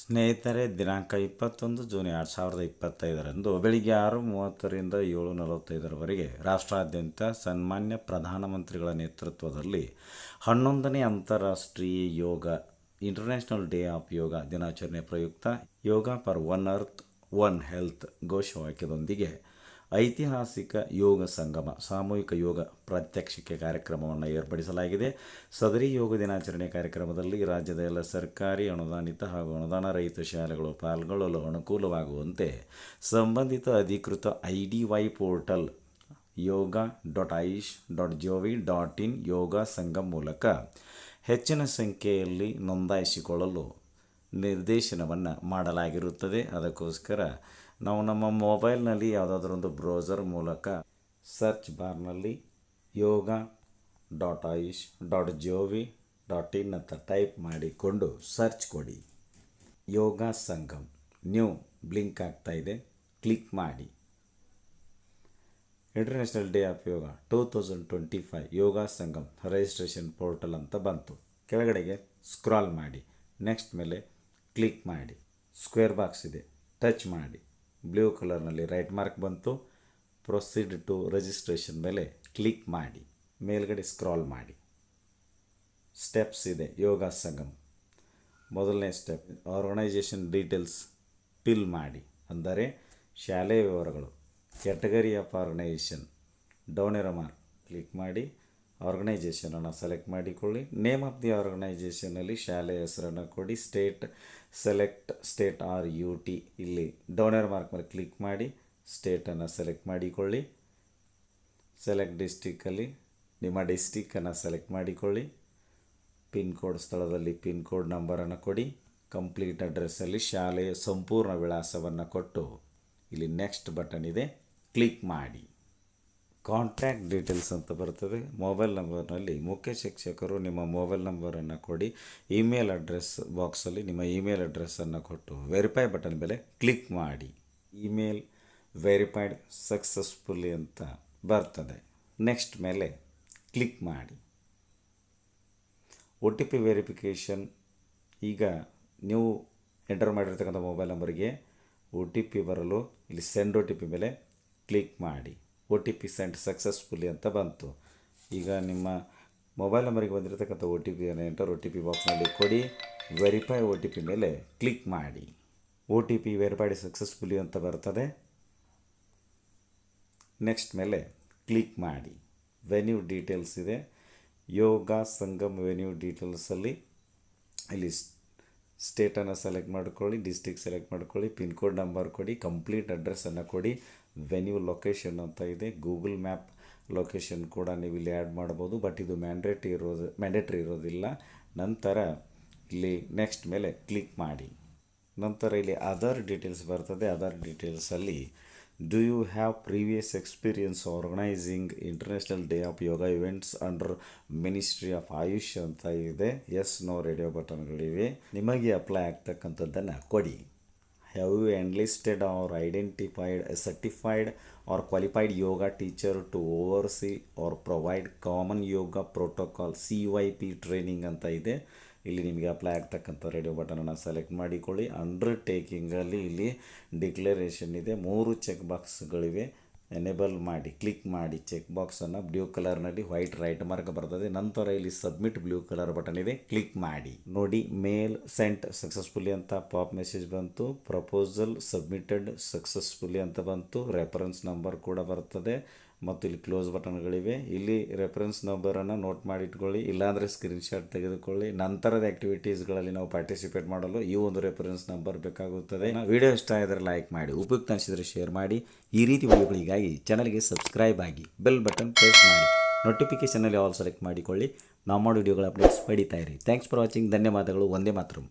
ಸ್ನೇಹಿತರೆ, ದಿನಾಂಕ 21 ಜೂನ್ 2025ರಂದು ಬೆಳಿಗ್ಗೆ 6:30ರಿಂದ 7:45ರವರೆಗೆ ರಾಷ್ಟ್ರಾದ್ಯಂತ ಸನ್ಮಾನ್ಯ ಪ್ರಧಾನಮಂತ್ರಿಗಳ ನೇತೃತ್ವದಲ್ಲಿ 11ನೇ ಅಂತಾರಾಷ್ಟ್ರೀಯ ಯೋಗ ಇಂಟರ್ನ್ಯಾಷನಲ್ ಡೇ ಆಫ್ ಯೋಗ ದಿನಾಚರಣೆ ಪ್ರಯುಕ್ತ yoga for one earth one health ಘೋಷವಾಕ್ಯದೊಂದಿಗೆ ಐತಿಹಾಸಿಕ ಯೋಗ ಸಂಗಮ ಸಾಮೂಹಿಕ ಯೋಗ ಪ್ರಾತ್ಯಕ್ಷಿಕೆ ಕಾರ್ಯಕ್ರಮವನ್ನು ಏರ್ಪಡಿಸಲಾಗಿದೆ. ಸದರಿ ಯೋಗ ದಿನಾಚರಣೆ ಕಾರ್ಯಕ್ರಮದಲ್ಲಿ ರಾಜ್ಯದ ಎಲ್ಲ ಸರ್ಕಾರಿ, ಅನುದಾನಿತ ಹಾಗೂ ಅನುದಾನ ರಹಿತ ಶಾಲೆಗಳು ಪಾಲ್ಗೊಳ್ಳಲು ಅನುಕೂಲವಾಗುವಂತೆ ಸಂಬಂಧಿತ ಅಧಿಕೃತ IDY ಪೋರ್ಟಲ್ yoga.ayush.gov.in ಯೋಗ ಸಂಗಮ್ ಮೂಲಕ ಹೆಚ್ಚಿನ ಸಂಖ್ಯೆಯಲ್ಲಿ ನೋಂದಾಯಿಸಿಕೊಳ್ಳಲು ನಿರ್ದೇಶನವನ್ನು ಮಾಡಲಾಗಿರುತ್ತದೆ. ಅದಕ್ಕೋಸ್ಕರ ನಾವು ನಮ್ಮ ಮೊಬೈಲ್ನಲ್ಲಿ ಯಾವುದಾದ್ರೊಂದು ಬ್ರೌಸರ್ ಮೂಲಕ ಸರ್ಚ್ ಬಾರ್ನಲ್ಲಿ yoga.ayush.gov.in ಅಂತ ಟೈಪ್ ಮಾಡಿಕೊಂಡು ಸರ್ಚ್ ಕೊಡಿ. ಯೋಗ ಸಂಗಮ್ ನ್ಯೂ ಬ್ಲಿಂಕ್ ಆಗ್ತಾ ಇದೆ, ಕ್ಲಿಕ್ ಮಾಡಿ. International day of yoga 2025 yoga Sangam registration portal ಅಂತ ಬಂತು. ಕೆಳಗಡೆಗೆ ಸ್ಕ್ರಾಲ್ ಮಾಡಿ, ನೆಕ್ಸ್ಟ್ ಮೇಲೆ ಕ್ಲಿಕ್ ಮಾಡಿ. ಸ್ಕ್ವೇರ್ ಬಾಕ್ಸ್ ಇದೆ, ಟಚ್ ಮಾಡಿ. ಬ್ಲೂ ಕಲರ್ನಲ್ಲಿ ರೈಟ್ ಮಾರ್ಕ್ ಬಂತು. ಪ್ರೊಸೀಡ್ ಟು ರಿಜಿಸ್ಟ್ರೇಷನ್ ಮೇಲೆ ಕ್ಲಿಕ್ ಮಾಡಿ. ಮೇಲ್ಗಡೆ ಸ್ಕ್ರಾಲ್ ಮಾಡಿ. ಸ್ಟೆಪ್ಸ್ ಇದೆ ಯೋಗ ಸಂಗಮ್. ಮೊದಲನೇ ಸ್ಟೆಪ್ ಆರ್ಗನೈಜೇಷನ್ ಡೀಟೇಲ್ಸ್ ಫಿಲ್ ಮಾಡಿ, ಅಂದರೆ ಶಾಲೆಯ ವಿವರಗಳು. Category of organisation down arrow mark click ಮಾಡಿ ಆರ್ಗನೈಜೇಷನನ್ನು ಸೆಲೆಕ್ಟ್ ಮಾಡಿಕೊಳ್ಳಿ. ನೇಮ್ ಆಫ್ ದಿ ಆರ್ಗನೈಜೇಷನಲ್ಲಿ ಶಾಲೆಯ ಹೆಸರನ್ನು ಕೊಡಿ. ಸ್ಟೇಟ್ ಸೆಲೆಕ್ಟ್ ಸ್ಟೇಟ್ RUT, ಇಲ್ಲಿ ಡೌನ್ ಏರೋ ಮಾರ್ಕ್ ಮೇಲೆ ಕ್ಲಿಕ್ ಮಾಡಿ ಸ್ಟೇಟನ್ನು ಸೆಲೆಕ್ಟ್ ಮಾಡಿಕೊಳ್ಳಿ. ಸೆಲೆಕ್ಟ್ ಡಿಸ್ಟಿಕ್ಕಲ್ಲಿ ನಿಮ್ಮ ಡಿಸ್ಟಿಕ್ಕನ್ನು ಸೆಲೆಕ್ಟ್ ಮಾಡಿಕೊಳ್ಳಿ. ಪಿನ್ ಕೋಡ್ ಸ್ಥಳದಲ್ಲಿ ಪಿನ್ ಕೋಡ್ ನಂಬರನ್ನು ಕೊಡಿ. ಕಂಪ್ಲೀಟ್ ಅಡ್ರೆಸ್ಸಲ್ಲಿ ಶಾಲೆಯ ಸಂಪೂರ್ಣ ವಿಳಾಸವನ್ನು ಕೊಟ್ಟು ಇಲ್ಲಿ ನೆಕ್ಸ್ಟ್ ಬಟನ್ ಇದೆ, ಕ್ಲಿಕ್ ಮಾಡಿ. ಕಾಂಟ್ಯಾಕ್ಟ್ ಡೀಟೇಲ್ಸ್ ಅಂತ ಬರ್ತದೆ. ಮೊಬೈಲ್ ನಂಬರ್ನಲ್ಲಿ ಮುಖ್ಯ ಶಿಕ್ಷಕರು ನಿಮ್ಮ ಮೊಬೈಲ್ ನಂಬರನ್ನು ಕೊಡಿ. ಇಮೇಲ್ ಅಡ್ರೆಸ್ ಬಾಕ್ಸಲ್ಲಿ ನಿಮ್ಮ ಇಮೇಲ್ ಅಡ್ರೆಸ್ಸನ್ನು ಕೊಟ್ಟು ವೆರಿಫೈ ಬಟನ್ ಮೇಲೆ ಕ್ಲಿಕ್ ಮಾಡಿ. ಇಮೇಲ್ ವೆರಿಫೈಡ್ ಸಕ್ಸಸ್ಫುಲಿ ಅಂತ ಬರ್ತದೆ. ನೆಕ್ಸ್ಟ್ ಮೇಲೆ ಕ್ಲಿಕ್ ಮಾಡಿ. OTP verification. ಈಗ ನೀವು ಎಂಟರ್ ಮಾಡಿರ್ತಕ್ಕಂಥ ಮೊಬೈಲ್ ನಂಬರ್ಗೆ OTP ಬರಲು ಇಲ್ಲಿ ಸೆಂಡ್ OTP ಮೇಲೆ ಕ್ಲಿಕ್ ಮಾಡಿ. OTP ಸೆಂಡ್ ಸಕ್ಸಸ್ಫುಲಿ ಅಂತ ಬಂತು. ಈಗ ನಿಮ್ಮ ಮೊಬೈಲ್ ನಂಬರಿಗೆ ಬಂದಿರತಕ್ಕಂಥ OTPಯನ್ನು ಎಂಟರ್ OTP ಬಾಕ್ಸ್ನಲ್ಲಿ ಕೊಡಿ. ವೆರಿಫೈ OTP ಮೇಲೆ ಕ್ಲಿಕ್ ಮಾಡಿ. OTP ವೆರಿಫೈಡ್ ಸಕ್ಸಸ್ಫುಲಿ ಅಂತ ಬರ್ತದೆ. ನೆಕ್ಸ್ಟ್ ಮೇಲೆ ಕ್ಲಿಕ್ ಮಾಡಿ. ವೆನ್ಯೂ ಡೀಟೇಲ್ಸ್ ಇದೆ. ಯೋಗ ಸಂಗಮ್ ವೆನ್ಯೂ ಡೀಟೇಲ್ಸಲ್ಲಿ ಇಲ್ಲಿ ಸ್ಟೇಟನ್ನು ಸೆಲೆಕ್ಟ್ ಮಾಡ್ಕೊಳ್ಳಿ, ಡಿಸ್ಟಿಕ್ ಸೆಲೆಕ್ಟ್ ಮಾಡ್ಕೊಳ್ಳಿ, ಪಿನ್ ಕೋಡ್ ನಂಬರ್ ಕೊಡಿ, ಕಂಪ್ಲೀಟ್ ಅಡ್ರೆಸ್ಸನ್ನು ಕೊಡಿ. ವೆನ್ಯೂ ಲೊಕೇಶನ್ ಅಂತ ಇದೆ. ಗೂಗಲ್ ಮ್ಯಾಪ್ ಲೊಕೇಶನ್ ಕೂಡ ನೀವು ಇಲ್ಲಿ ಆ್ಯಡ್ ಮಾಡ್ಬೋದು, ಬಟ್ ಇದು ಮ್ಯಾಂಡೇಟ್ರಿ ಇರೋದಿಲ್ಲ. ನಂತರ ಇಲ್ಲಿ ನೆಕ್ಸ್ಟ್ ಮೇಲೆ ಕ್ಲಿಕ್ ಮಾಡಿ. ನಂತರ ಇಲ್ಲಿ ಅದರ್ ಡೀಟೇಲ್ಸ್ ಬರ್ತದೆ. ಅದರ್ ಡೀಟೇಲ್ಸಲ್ಲಿ do you have previous experience organising international day of yoga events under ministry of AYUSH ಅಂತ ಇದೆ. ಎಸ್ ನೋ ರೇಡಿಯೋ ಬಟನ್ಗಳಿವೆ. ನಿಮಗೆ ಅಪ್ಲೈ ಆಗ್ತಕ್ಕಂಥದ್ದನ್ನು ಕೊಡಿ. Have you enlisted or identified a certified or qualified yoga teacher to oversee or provide common yoga protocol CYP training ಅಂತ ಇದೆ. ಇಲ್ಲಿ ನಿಮಗೆ ಅಪ್ಲೈ ಆಗ್ತಕ್ಕಂಥ ರೇಡಿಯೋ ಬಟನನ್ನು ಸೆಲೆಕ್ಟ್ ಮಾಡಿಕೊಳ್ಳಿ. ಅಂಡರ್ಟೇಕಿಂಗಲ್ಲಿ ಇಲ್ಲಿ ಡಿಕ್ಲರೇಷನ್ ಇದೆ. 3 ಚೆಕ್ ಬಾಕ್ಸ್ಗಳಿವೆ. ಎನೇಬಲ್ ಮಾಡಿ, ಕ್ಲಿಕ್ ಮಾಡಿ. ಚೆಕ್ ಬಾಕ್ಸನ್ನು ಬ್ಲೂ ಕಲರ್ನಲ್ಲಿ ವೈಟ್ ರೈಟ್ ಮಾರ್ಕ್ ಬರ್ತದೆ. ನಂತರ ಇಲ್ಲಿ ಸಬ್ಮಿಟ್ ಬ್ಲೂ ಕಲರ್ ಬಟನ್ ಇದೆ, ಕ್ಲಿಕ್ ಮಾಡಿ. ನೋಡಿ, ಮೇಲ್ ಸೆಂಟ್ ಸಕ್ಸಸ್ಫುಲಿ ಅಂತ ಪಾಪ್ ಮೆಸೇಜ್ ಬಂತು. ಪ್ರಪೋಸಲ್ ಸಬ್ಮಿಟೆಡ್ ಸಕ್ಸಸ್ಫುಲಿ ಅಂತ ಬಂತು. ರೆಫರೆನ್ಸ್ ನಂಬರ್ ಕೂಡ ಬರ್ತದೆ ಮತ್ತು ಇಲ್ಲಿ ಕ್ಲೋಸ್ ಬಟನ್ಗಳಿವೆ. ಇಲ್ಲಿ ರೆಫರೆನ್ಸ್ ನಂಬರನ್ನು ನೋಟ್ ಮಾಡಿ ಇಟ್ಕೊಳ್ಳಿ, ಇಲ್ಲಾಂದರೆ ಸ್ಕ್ರೀನ್ಶಾಟ್ ತೆಗೆದುಕೊಳ್ಳಿ. ನಂತರದ ಆ್ಯಕ್ಟಿವಿಟೀಸ್ಗಳಲ್ಲಿ ನಾವು ಪಾರ್ಟಿಸಿಪೇಟ್ ಮಾಡಲು ಈ ಒಂದು ರೆಫರೆನ್ಸ್ ನಂಬರ್ ಬೇಕಾಗುತ್ತದೆ. ವಿಡಿಯೋ ಇಷ್ಟ ಆಗಿದ್ರೆ ಲೈಕ್ ಮಾಡಿ, ಉಪಯುಕ್ತ ಅನಿಸಿದರೆ ಶೇರ್ ಮಾಡಿ. ಈ ರೀತಿ ವಿಡಿಯೋಗಳಿಗಾಗಿ ಚಾನಲ್ಗೆ ಸಬ್ಸ್ಕ್ರೈಬ್ ಆಗಿ ಬೆಲ್ ಬಟನ್ ಪ್ರೆಸ್ ಮಾಡಿ. ನೋಟಿಫಿಕೇಷನಲ್ಲಿ ಆಲ್ ಸೆಲೆಕ್ಟ್ ಮಾಡಿಕೊಳ್ಳಿ. ನಾವು ಮಾಡೋ ವಿಡಿಯೋಗಳ ಅಪ್ಡೇಟ್ಸ್ ಪಡೀತಾ ಇರಿ. Thanks for watching. ಧನ್ಯವಾದಗಳು. ವಂದೇ ಮಾತರಂ.